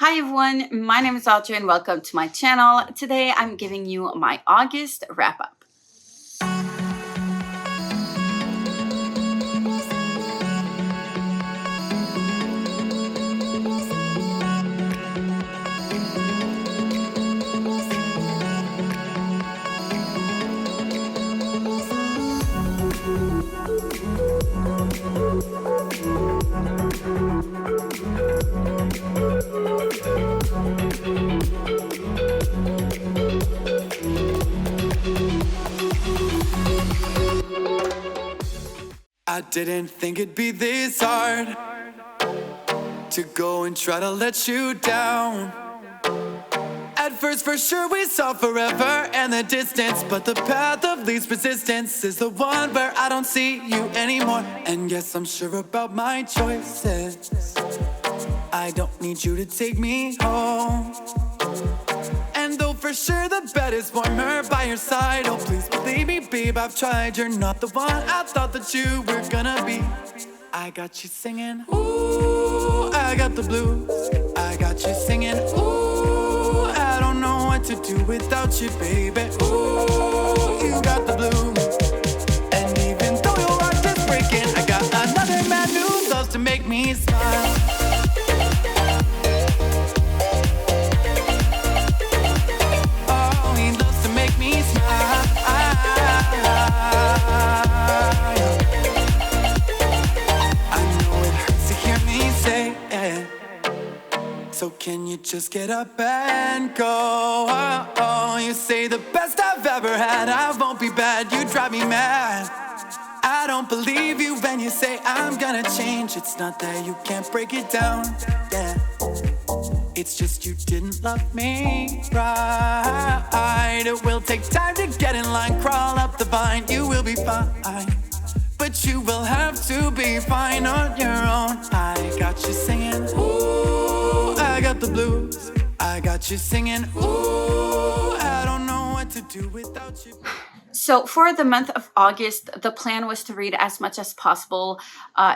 Hi everyone, my name is Audrey and welcome to my channel. Today I'm giving you my August wrap up. I didn't think it'd be this hard to go and try to let you down. At first, for sure, we saw forever and the distance, but the path of least resistance is the one where I don't see you anymore. And yes, I'm sure about my choices. I don't need you to take me home. And though for sure the bed is warmer by your side, oh please believe me, babe, I've tried. You're not the one I thought that you were gonna be. I got you singing, ooh, I got the blues. I got you singing, ooh, I don't know what to do without you, baby. Ooh, you got the blues. And even though your heart is breaking, I got another man who loves to make me smile. So can you just get up and go? Oh, you say the best I've ever had, I won't be bad, you drive me mad. I don't believe you when you say I'm gonna change. It's not that you can't break it down, yeah. It's just you didn't love me right. It will take time to get in line, crawl up the vine, you will be fine. But you will have to be fine on your own. I got you singing, ooh, I got the blues. I got you singing, ooh, I don't know what to do without you. So for the month of August, the plan was to read as much as possible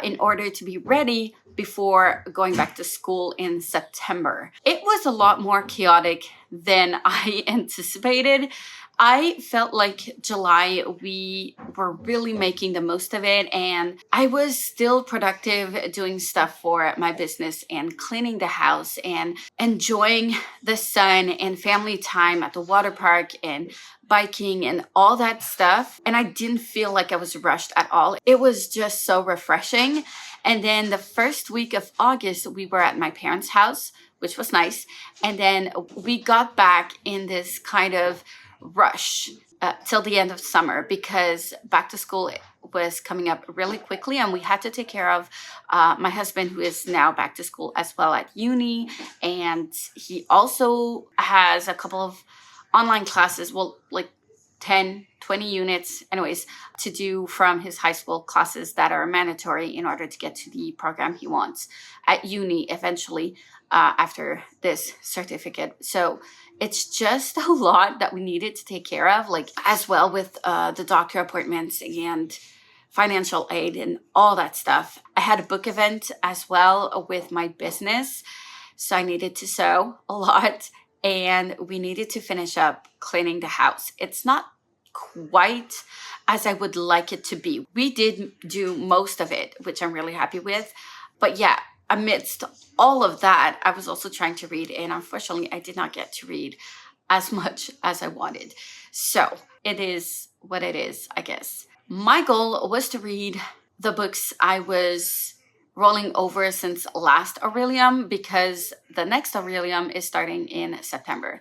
in order to be ready before going back to school in September. It was a lot more chaotic than I anticipated. I felt like July, we were really making the most of it, and I was still productive doing stuff for my business and cleaning the house and enjoying the sun and family time at the water park and biking and all that stuff. And I didn't feel like I was rushed at all. It was just so refreshing. And then the first week of August, we were at my parents' house, which was nice. And then we got back in this kind of rush till the end of summer because back to school was coming up really quickly, and we had to take care of my husband, who is now back to school as well at uni, and he also has a couple of online classes, well, like 10, 20 units anyways, to do from his high school classes that are mandatory in order to get to the program he wants at uni eventually after this certificate. So it's just a lot that we needed to take care of, like as well with the doctor appointments and financial aid and all that stuff. I had a book event as well with my business, so I needed to sew a lot, and we needed to finish up cleaning the house. It's not quite as I would like it to be. We did do most of it, which I'm really happy with. But yeah, amidst all of that, I was also trying to read, and unfortunately, I did not get to read as much as I wanted. So it is what it is, I guess. My goal was to read the books I was rolling over since last Aurelium, because the next Aurelium is starting in September.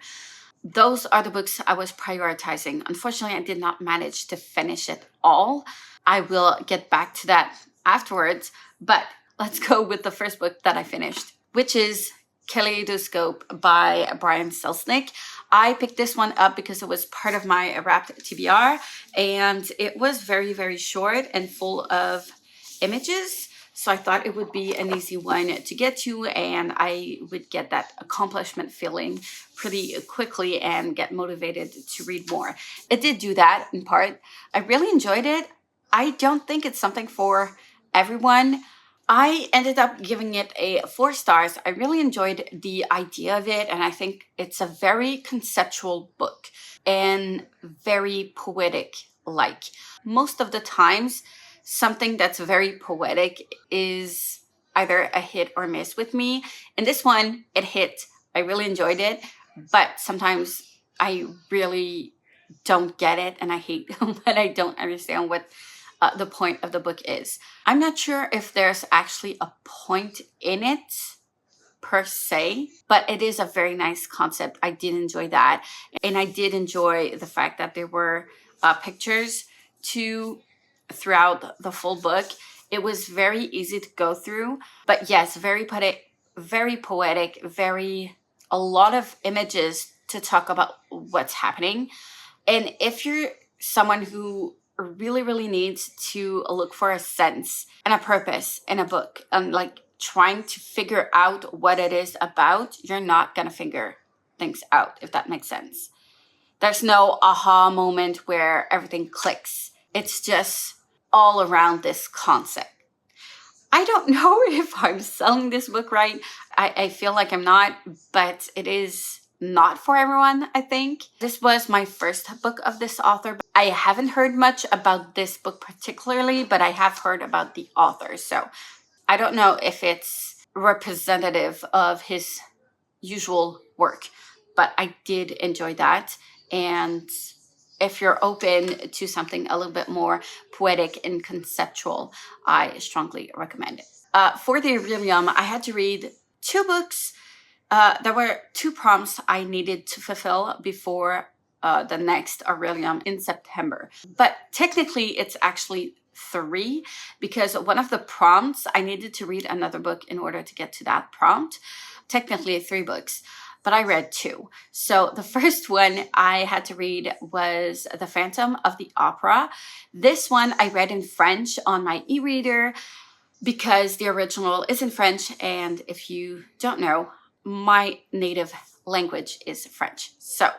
Those are the books I was prioritizing. Unfortunately, I did not manage to finish it all. I will get back to that afterwards, but let's go with the first book that I finished, which is Kaleidoscope by Brian Selznick. I picked this one up because it was part of my wrapped TBR, and it was very, very short and full of images. So I thought it would be an easy one to get to, and I would get that accomplishment feeling pretty quickly and get motivated to read more. It did do that in part. I really enjoyed it. I don't think it's something for everyone. I ended up giving it a 4 stars. I really enjoyed the idea of it, and I think it's a very conceptual book and very poetic like. Most of the times, something that's very poetic is either a hit or miss with me. And this one, it hit. I really enjoyed it, but sometimes I really don't get it, and I hate when I don't understand what the point of the book is. I'm not sure if there's actually a point in it per se, but it is a very nice concept. I did enjoy that. And I did enjoy the fact that there were pictures throughout the full book. It was very easy to go through, but yes, very poetic, a lot of images to talk about what's happening. And if you're someone who really needs to look for a sense and a purpose in a book and like trying to figure out what it is about, you're not going to figure things out, if that makes sense. There's no aha moment where everything clicks. It's just all around this concept. I don't know if I'm selling this book right. I feel like I'm not, but it is not for everyone, I think. This was my first book of this author. I haven't heard much about this book particularly, but I have heard about the author. So I don't know if it's representative of his usual work, but I did enjoy that. And if you're open to something a little bit more poetic and conceptual, I strongly recommend it. For the Aurelium, I had to read 2 books. There were 2 prompts I needed to fulfill before the next Aurelium in September. But technically, it's actually 3, because one of the prompts, I needed to read another book in order to get to that prompt. Technically 3 books, but I read 2. So the first one I had to read was The Phantom of the Opera. This one I read in French on my e-reader because the original is in French. And if you don't know, my native language is French. So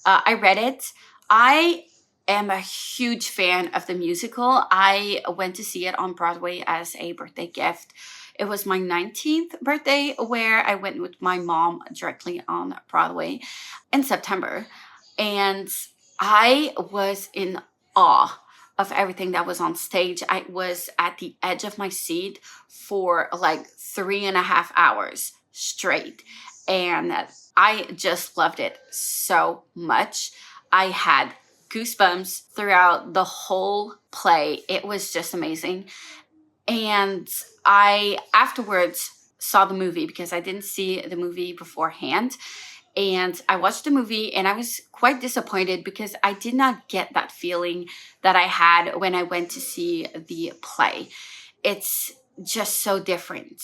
I read it. I am a huge fan of the musical. I went to see it on Broadway as a birthday gift. It was my 19th birthday, where I went with my mom directly on Broadway in September. And I was in awe of everything that was on stage. I was at the edge of my seat for like 3.5 hours straight. And I just loved it so much. I had goosebumps throughout the whole play. It was just amazing. And I afterwards saw the movie because I didn't see the movie beforehand. And I watched the movie and I was quite disappointed because I did not get that feeling that I had when I went to see the play. It's just so different.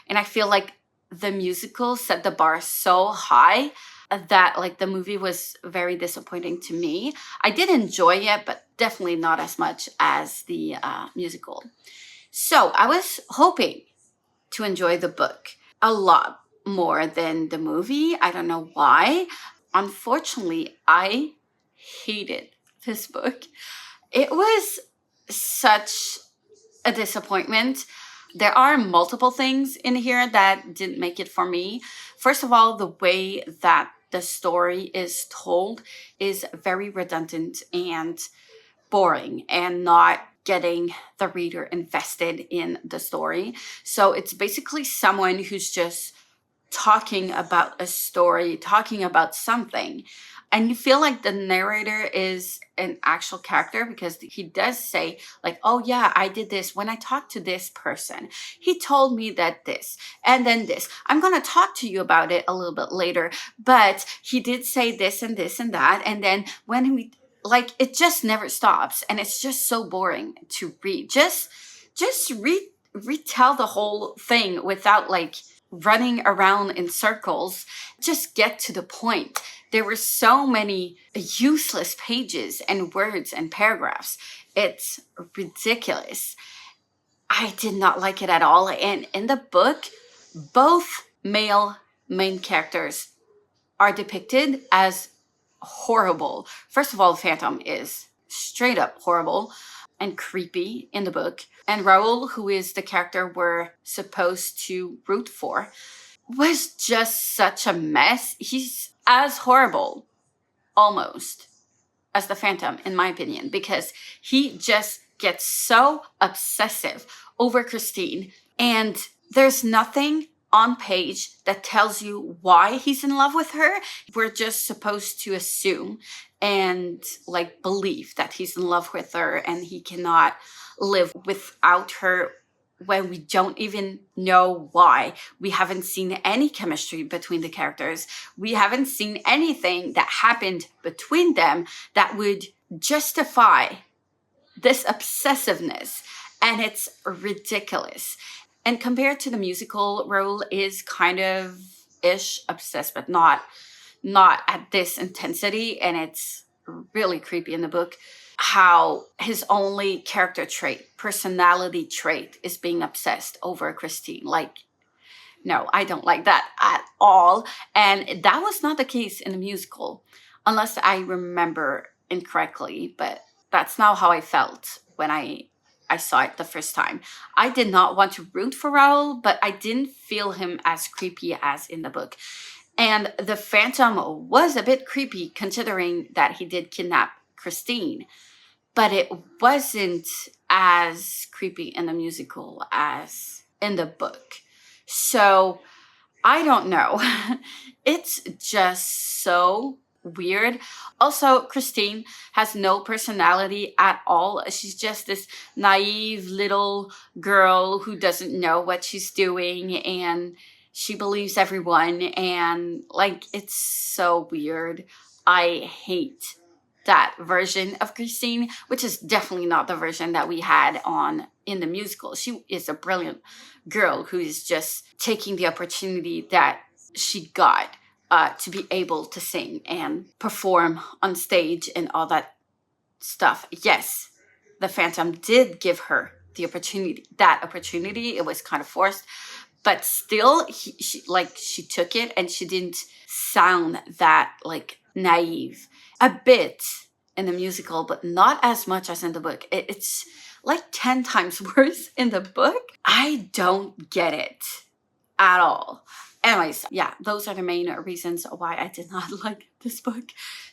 And I feel like the musical set the bar so high that like the movie was very disappointing to me. I did enjoy it, but definitely not as much as the musical. So I was hoping to enjoy the book a lot more than the movie. I don't know why. Unfortunately, I hated this book. It was such a disappointment. There are multiple things in here that didn't make it for me. First of all, the way that the story is told is very redundant and boring and not getting the reader invested in the story. So it's basically someone who's just talking about a story, talking about something. And you feel like the narrator is an actual character because he does say like, oh yeah, I did this when I talked to this person. He told me that this and then this. I'm going to talk to you about it a little bit later, but he did say this and this and that. And then when we like, it just never stops. And it's just so boring to read. Just retell the whole thing without like running around in circles. Just get to the point. There were so many useless pages and words and paragraphs. It's ridiculous. I did not like it at all. And in the book, both male main characters are depicted as horrible. First of all, Phantom is straight up horrible. and creepy in the book. And Raoul, who is the character we're supposed to root for, was just such a mess. He's as horrible, almost, as the Phantom, in my opinion, because he just gets so obsessive over Christine, and there's nothing on page that tells you why he's in love with her. We're just supposed to assume and like believe that he's in love with her and he cannot live without her, when we don't even know why. We haven't seen any chemistry between the characters. We haven't seen anything that happened between them that would justify this obsessiveness. And it's ridiculous. And compared to the musical, Raoul is kind of ish obsessed, but not at this intensity. And it's really creepy in the book how his only character trait, personality trait, is being obsessed over Christine. Like, no, I don't like that at all. And that was not the case in the musical, unless I remember incorrectly. But that's not how I felt when I saw it the first time. I did not want to root for Raoul, but I didn't feel him as creepy as in the book. And the Phantom was a bit creepy considering that he did kidnap Christine, but it wasn't as creepy in the musical as in the book. So I don't know. It's just so weird. Also, Christine has no personality at all. She's just this naive little girl who doesn't know what she's doing, and she believes everyone, and like, it's so weird. I hate that version of Christine, which is definitely not the version that we had in the musical. She is a brilliant girl who is just taking the opportunity that she got to be able to sing and perform on stage and all that stuff. Yes, the Phantom did give her the opportunity. That opportunity, it was kind of forced, but still, she took it, and she didn't sound that like naive. A bit in the musical, but not as much as in the book. It's like 10 times worse in the book. I don't get it at all. Anyways, yeah, those are the main reasons why I did not like this book.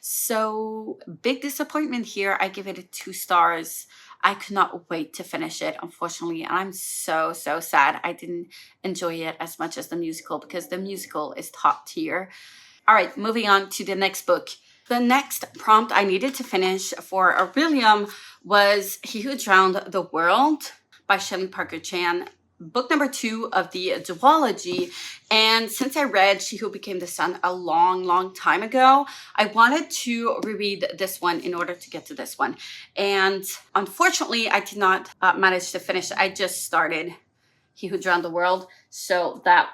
So, big disappointment here. I give it a 2 stars. I could not wait to finish it, unfortunately. And I'm so sad I didn't enjoy it as much as the musical, because the musical is top tier. All right, moving on to the next book. The next prompt I needed to finish for William was He Who Drowned the World by Shelley Parker Chan, book number 2 of the duology. And since I read She Who Became the Sun a long time ago, I wanted to reread this one in order to get to this one. And unfortunately, I did not manage to finish. I just started He Who Drowned the World, so that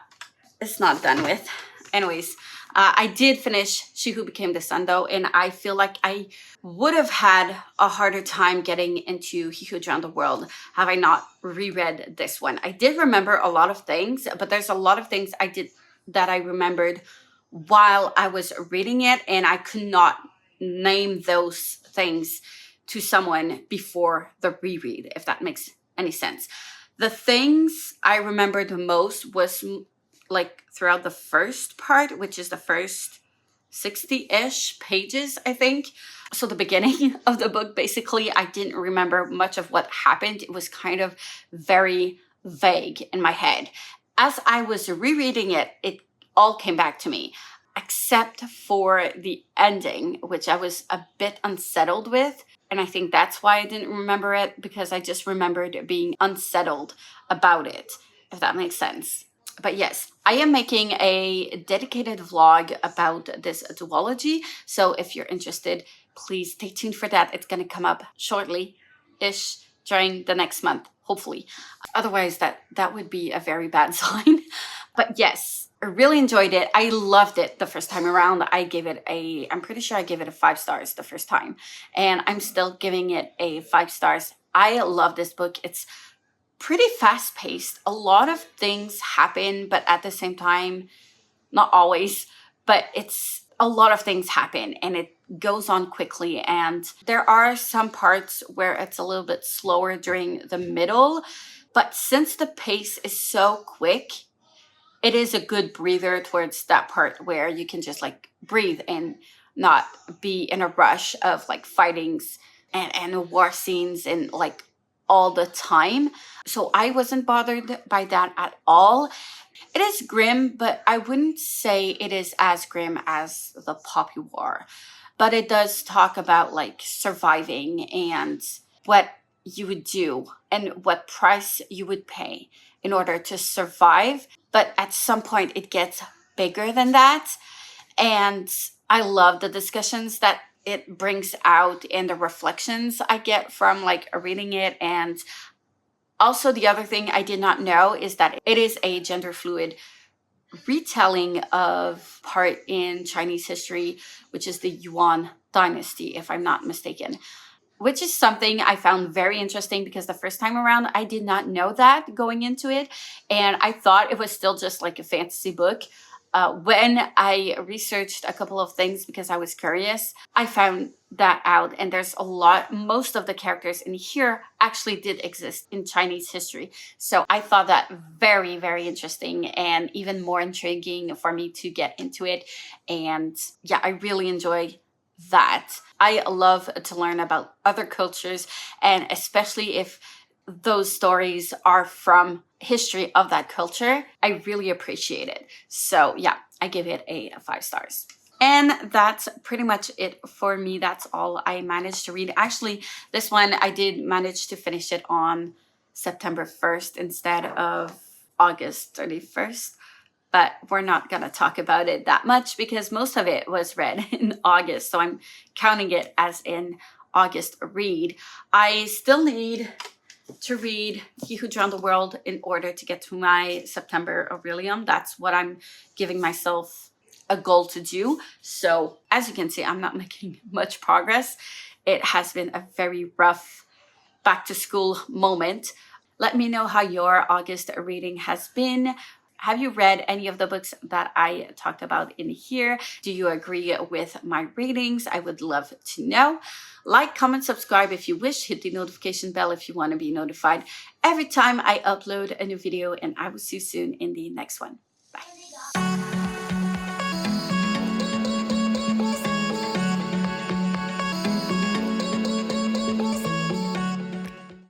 is not done with. Anyways, I did finish She Who Became the Sun, though, and I feel like I would have had a harder time getting into He Who Drowned the World have I not reread this one. I did remember a lot of things, but there's a lot of things I did that I remembered while I was reading it, and I could not name those things to someone before the reread, if that makes any sense. The things I remembered the most was like throughout the first part, which is the first 60-ish pages, I think. So the beginning of the book, basically, I didn't remember much of what happened. It was kind of very vague in my head. As I was rereading it, it all came back to me, except for the ending, which I was a bit unsettled with. And I think that's why I didn't remember it, because I just remembered being unsettled about it, if that makes sense. But yes, I am making a dedicated vlog about this duology. So if you're interested, please stay tuned for that. It's going to come up shortly-ish during the next month, hopefully. Otherwise, that would be a very bad sign. But yes, I really enjoyed it. I loved it the first time around. I'm pretty sure I gave it a 5 stars the first time. And I'm still giving it a 5 stars. I love this book. It's pretty fast-paced. A lot of things happen, but at the same time, not always. But it's a lot of things happen and it goes on quickly. And there are some parts where it's a little bit slower during the middle. But since the pace is so quick, it is a good breather towards that part where you can just like breathe and not be in a rush of like fightings and war scenes and like all the time. So I wasn't bothered by that at all. It is grim, but I wouldn't say it is as grim as the Poppy War. But it does talk about like surviving and what you would do and what price you would pay in order to survive. But at some point it gets bigger than that. And I love the discussions that it brings out and the reflections I get from like reading it. And also the other thing I did not know is that it is a gender fluid retelling of part in Chinese history, which is the Yuan dynasty, if I'm not mistaken. Which is something I found very interesting because the first time around, I did not know that going into it. And I thought it was still just like a fantasy book. When I researched a couple of things because I was curious, I found that out. And there's a lot, most of the characters in here actually did exist in Chinese history. So I thought that very, very interesting and even more intriguing for me to get into it. And yeah, I really enjoy that. I love to learn about other cultures, and especially if those stories are from history of that culture, I really appreciate it. So yeah, I give it a 5 stars. And that's pretty much it for me. That's all I managed to read. Actually, this one I did manage to finish it on September 1st instead of August 31st. But we're not going to talk about it that much because most of it was read in August. So I'm counting it as an August read. I still need to read He Who Drowned the World in order to get to my September Aurelium. That's what I'm giving myself a goal to do. So as you can see, I'm not making much progress. It has been a very rough back to school moment. Let me know how your August reading has been. Have you read any of the books that I talked about in here? Do you agree with my ratings? I would love to know. Like, comment, subscribe if you wish. Hit the notification bell if you want to be notified every time I upload a new video. And I will see you soon in the next one.